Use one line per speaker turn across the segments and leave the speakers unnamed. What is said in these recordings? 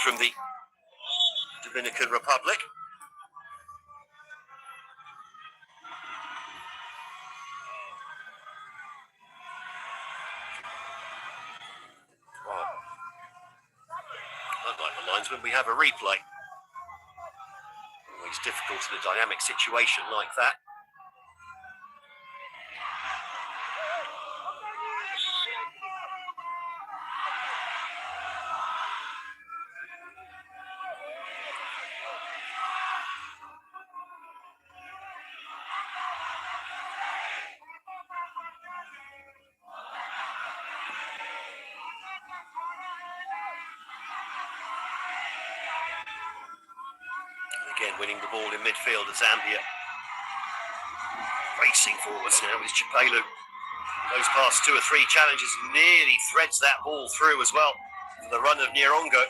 from the Dominican Republic. Well, unlike the linesman, we have a replay. Always difficult in a dynamic situation like that. Again, winning the ball in midfield at Zambia. Racing forwards now is Chipelu. Those past 2 or 3 challenges nearly threads that ball through as well for the run of Nyerongo.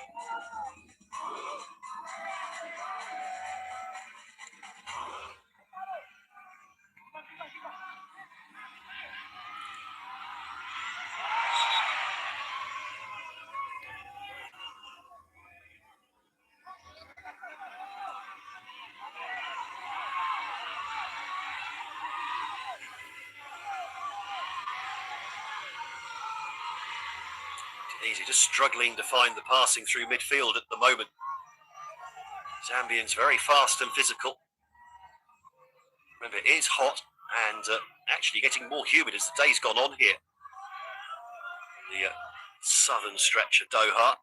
Indonesia just struggling to find the passing through midfield at the moment. Zambians very fast and physical. Remember, it is hot and actually getting more humid as the day's gone on here. The southern stretch of Doha.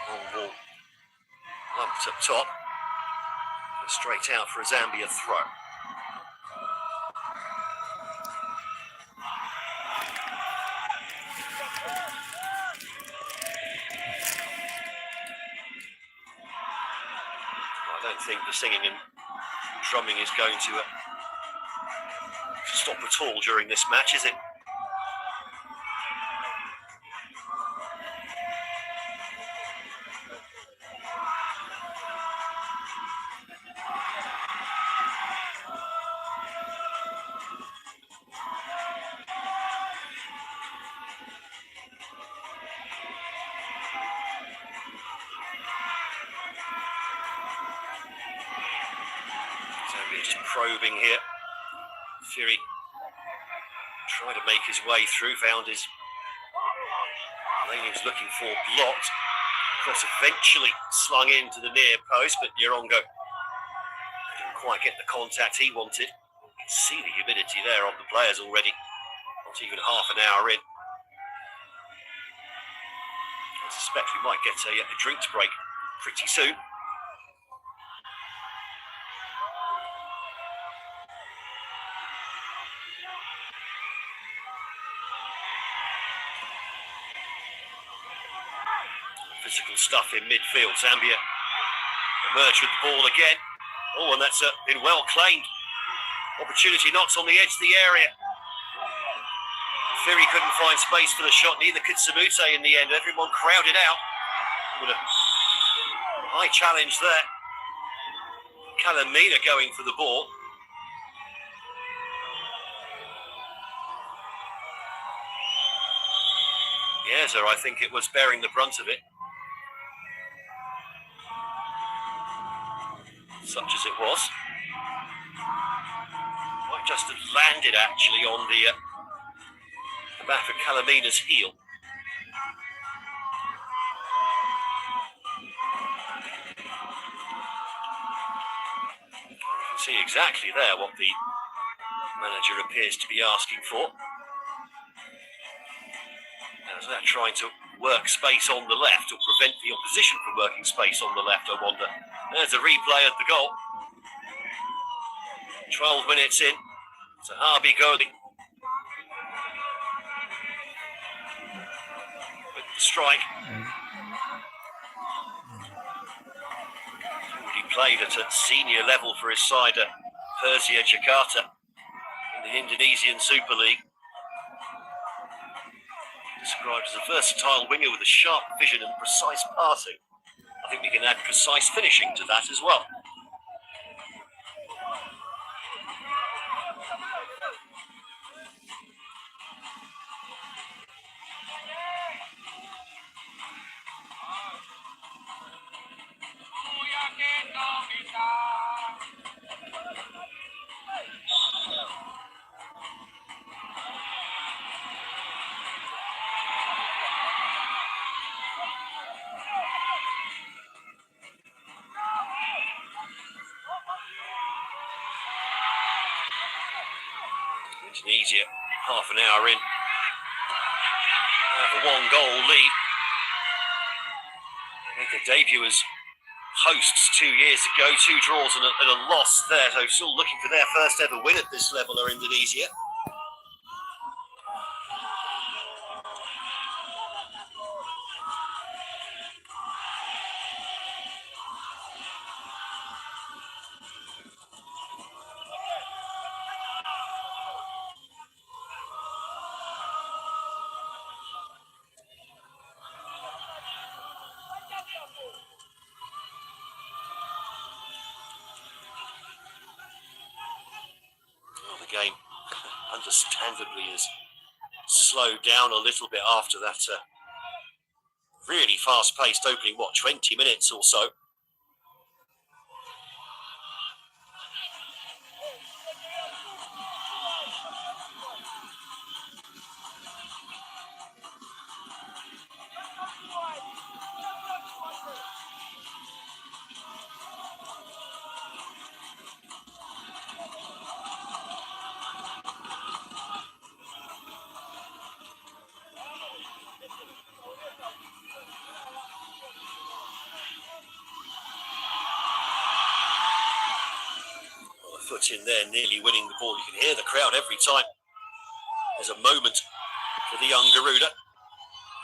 Long ball lumped up top. Straight out for a Zambia throw. I don't think the singing and drumming is going to stop at all during this match, is it? Just probing here. Fury tried to make his way through, found his lane he was looking for blocked. Cross eventually slung into the near post, but Nyerongo didn't quite get the contact he wanted. You can see the humidity there on the players already, not even half an hour in. I suspect we might get a drinks break pretty soon. Physical stuff in midfield. Zambia emerge with the ball again. Oh, and that's been well claimed. Opportunity knocks on the edge of the area. Fury couldn't find space for the shot, neither could Samute in the end. Everyone crowded out. What a high challenge there. Calamina going for the ball. Yes, I think it was bearing the brunt of it. Such as it was. Might just have landed actually on the back of Calamina's heel. You can see exactly there what the manager appears to be asking for. Now, is that trying to work space on the left or prevent the opposition from working space on the left, I wonder? There's a replay of the goal. 12 minutes in. It's a Harby Godi with the strike. Already played at a senior level for his side at Persija Jakarta in the Indonesian Super League. Described as a versatile winger with a sharp vision and precise passing. I think we can add precise finishing to that as well. Indonesia, half an hour in, have a 1-goal lead. They made their debut as hosts 2 years ago, 2 draws and a loss there, so still looking for their first ever win at this level are Indonesia. Well, the game, understandably, has slowed down a little bit after that really fast-paced opening, 20 minutes or so. Foot in there, nearly winning the ball. You can hear the crowd every time there's a moment for the young Garuda.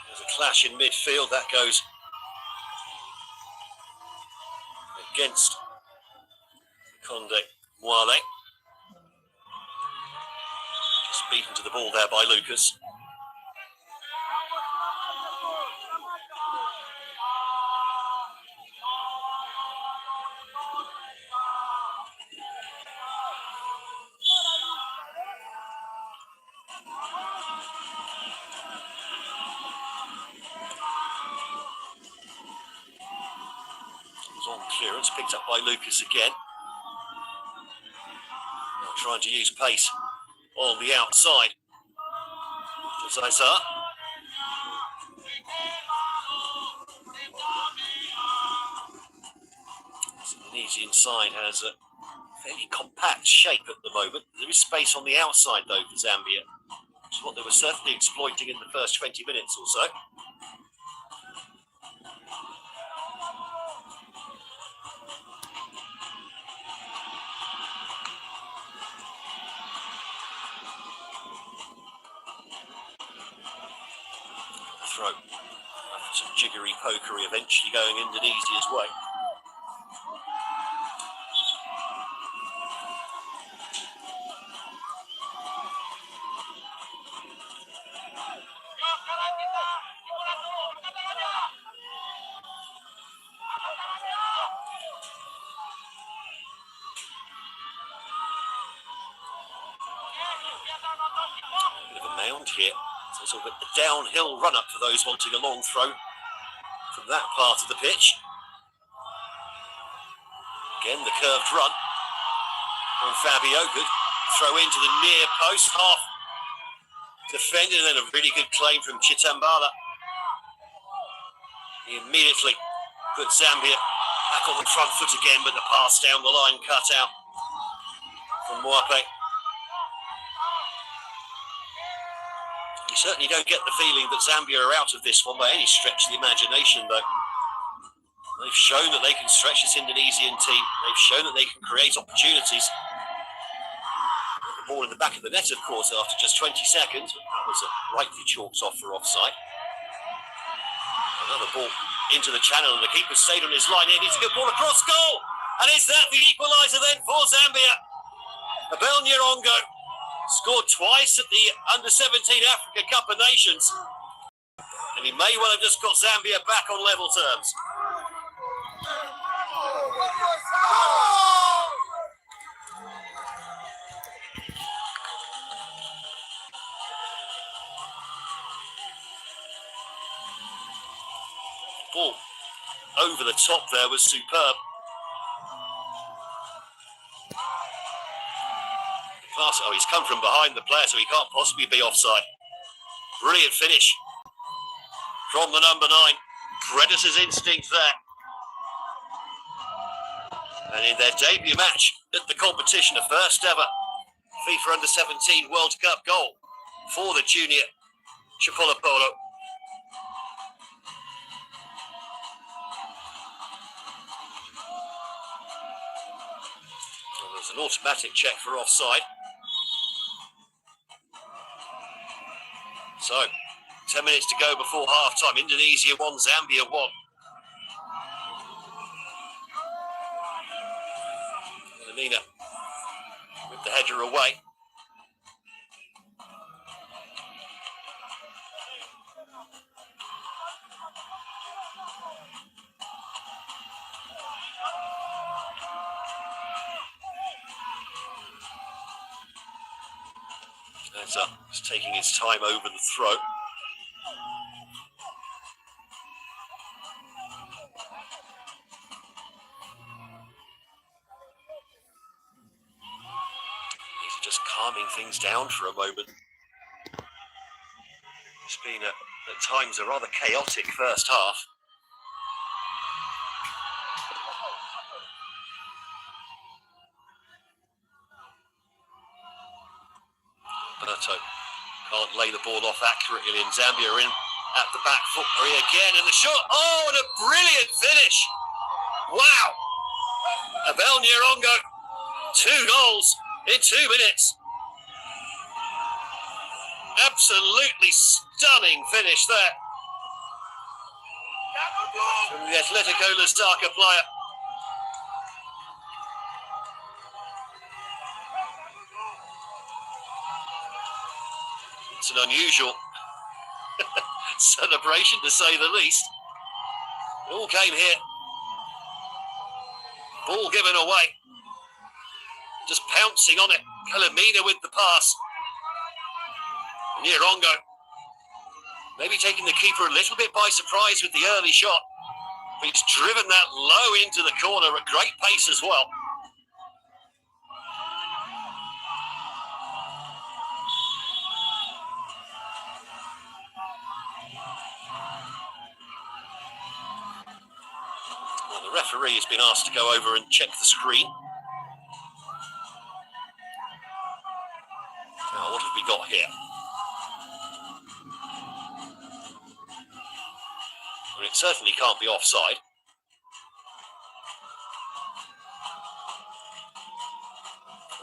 There's a clash in midfield that goes against Conde Mwale. Just beaten to the ball there by Lucas. On clearance, picked up by Lucas again. Now trying to use pace on the outside. Zaisa. The Indonesian side has a fairly compact shape at the moment. There is space on the outside though for Zambia, which is what they were certainly exploiting in the first 20 minutes or so. Throw. Some jiggery pokery eventually going Indonesia's way. Bit of a mound here. So it's a downhill run-up for those wanting a long throw from that part of the pitch. Again, the curved run from Fabio. Good throw into the near post, half defended, and then a really good claim from Chitambala. He immediately put Zambia back on the front foot again, but the pass down the line cut out from Mwape. You certainly don't get the feeling that Zambia are out of this one by any stretch of the imagination, though. They've shown that they can stretch this Indonesian team. They've shown that they can create opportunities. The ball in the back of the net, of course, after just 20 seconds. That was rightly chalked off for offside. Another ball into the channel, and the keeper stayed on his line here. It's a good ball across goal. And is that the equaliser then for Zambia? Abel Nyerongo scored twice at the Under-17 Africa Cup of Nations. And he may well have just got Zambia back on level terms. Ball over the top there was superb. Pass, oh, he's come from behind the player, so he can't possibly be offside. Brilliant finish from the number 9. Predator's instinct there. And in their debut match at the competition, a first ever FIFA Under-17 World Cup goal for the junior Chipolopolo. Well, there's an automatic check for offside. So, 10 minutes to go before half-time. Indonesia 1, Zambia 1. Lamina with the header away. That's up. He's taking his time over the throw. He's just calming things down for a moment. It's been at times a rather chaotic first half. Berto can't lay the ball off accurately, and Zambia are in at the back foot again, and the shot, oh, and a brilliant finish. Wow. Abel Nyerongo, 2 goals in 2 minutes. Absolutely stunning finish there from the Atletico Lusaka player. It's an unusual celebration, to say the least. It all came here. Ball given away. Just pouncing on it. Calamina with the pass. Nyerongo maybe taking the keeper a little bit by surprise with the early shot. But he's driven that low into the corner at great pace as well. Well, the referee has been asked to go over and check the screen. Now, what have we got here? Well, it certainly can't be offside.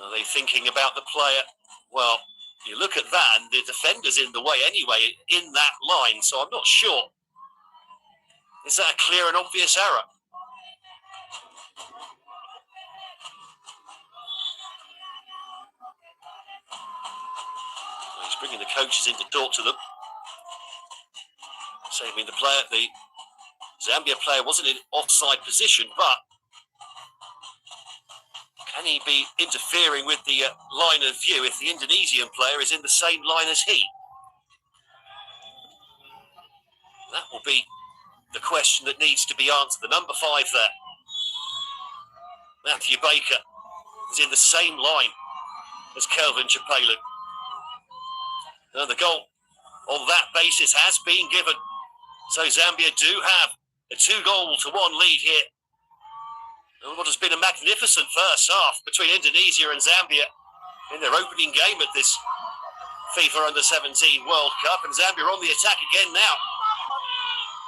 Are they thinking about the player? Well, you look at that and the defender's in the way anyway, in that line, so I'm not sure. Is that a clear and obvious error? Well, he's bringing the coaches in to talk to them. Saving the player, the Zambia player wasn't in offside position, but can he be interfering with the line of view if the Indonesian player is in the same line as he? That will be the question that needs to be answered. The number 5 there, Matthew Baker, is in the same line as Kelvin Chapelu. And the goal on that basis has been given. So Zambia do have a 2-goal-1 lead here. And what has been a magnificent first half between Indonesia and Zambia in their opening game at this FIFA Under-17 World Cup. And Zambia on the attack again now.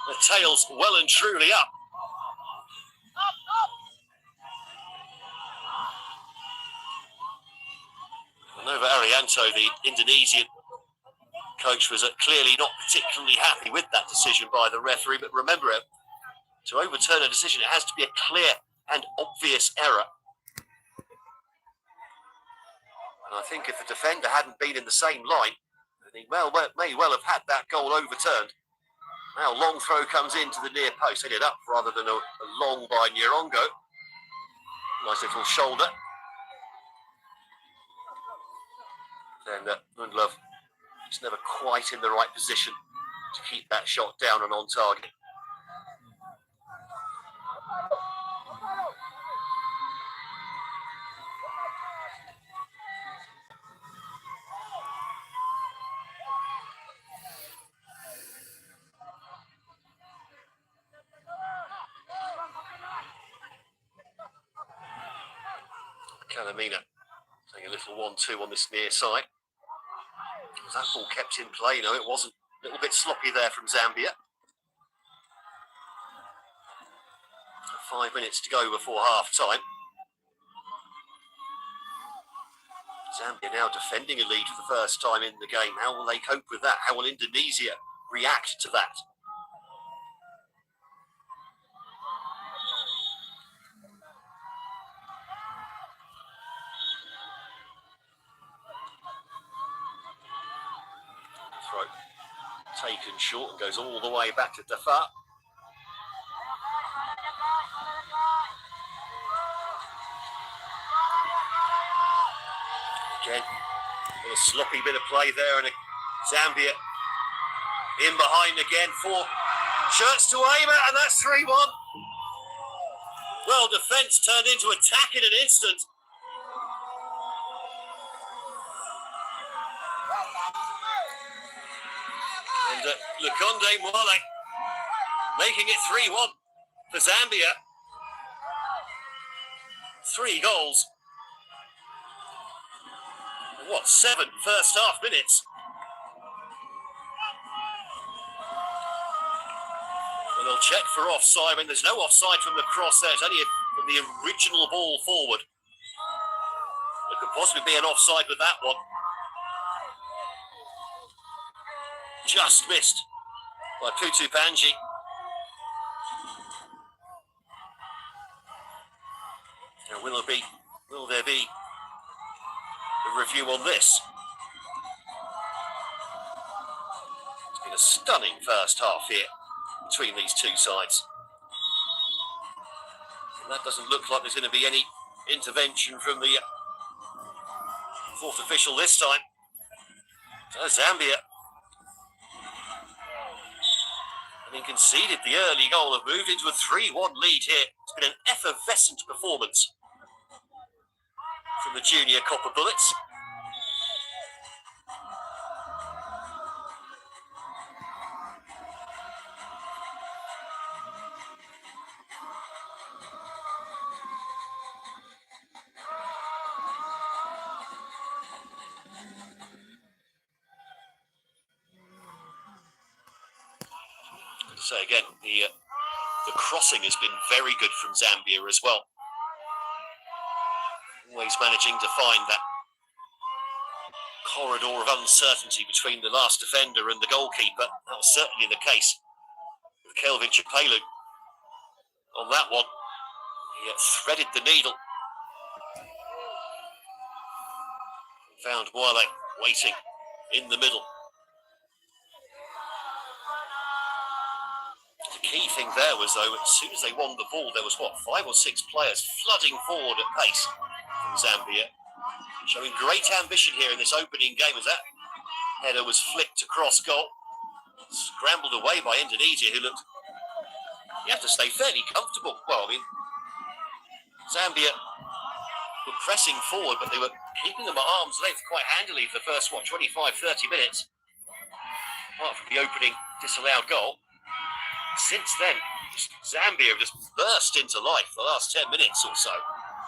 The tail's well and truly up. Nova Arianto, the Indonesian coach, was clearly not particularly happy with that decision by the referee. But remember, to overturn a decision, it has to be a clear and obvious error. And I think if the defender hadn't been in the same line, then he may well have had that goal overturned. Now long throw comes into the near post, headed up rather than a long by Nyerongo. Nice little shoulder. And Lundlov is never quite in the right position to keep that shot down and on target. Calamina taking a little 1-2 on this near side. Was that ball kept in play? No, it wasn't. A little bit sloppy there from Zambia. 5 minutes to go before half time. Zambia now defending a lead for the first time in the game. How will they cope with that? How will Indonesia react to that? Throw taken short and goes all the way back to Dafa. Again, a sloppy bit of play there, and Zambia in behind again. 4 shots to aim at, and that's 3-1. Well, defence turned into attack in an instant. And Lukonde Mwale making it 3-1 for Zambia. 3 goals. What, 7 first half minutes? Well, they'll check for offside. I mean, there's no offside from the cross there. It's only from the original ball forward. There could possibly be an offside with that one. Just missed by Putu Panji. Now, will there be a review on this? It's been a stunning first half here between these two sides. And that doesn't look like there's going to be any intervention from the fourth official this time. So Zambia, having conceded the early goal, have moved into a 3-1 lead here. It's been an effervescent performance from the junior Copper Bullets. So again, the crossing has been very good from Zambia as well. Always managing to find that corridor of uncertainty between the last defender and the goalkeeper. That was certainly the case with Kelvin Chapelu on that one. He threaded the needle. Found Mwale waiting in the middle. The key thing there was, though, as soon as they won the ball, there was, 5 or 6 players flooding forward at pace from Zambia, showing great ambition here in this opening game as that header was flicked across goal. Scrambled away by Indonesia, who looked, you have to stay fairly comfortable. Well, I mean, Zambia were pressing forward, but they were keeping them at arm's length quite handily for the first, 25, 30 minutes, apart from the opening disallowed goal. Since then, Zambia have just burst into life the last 10 minutes or so.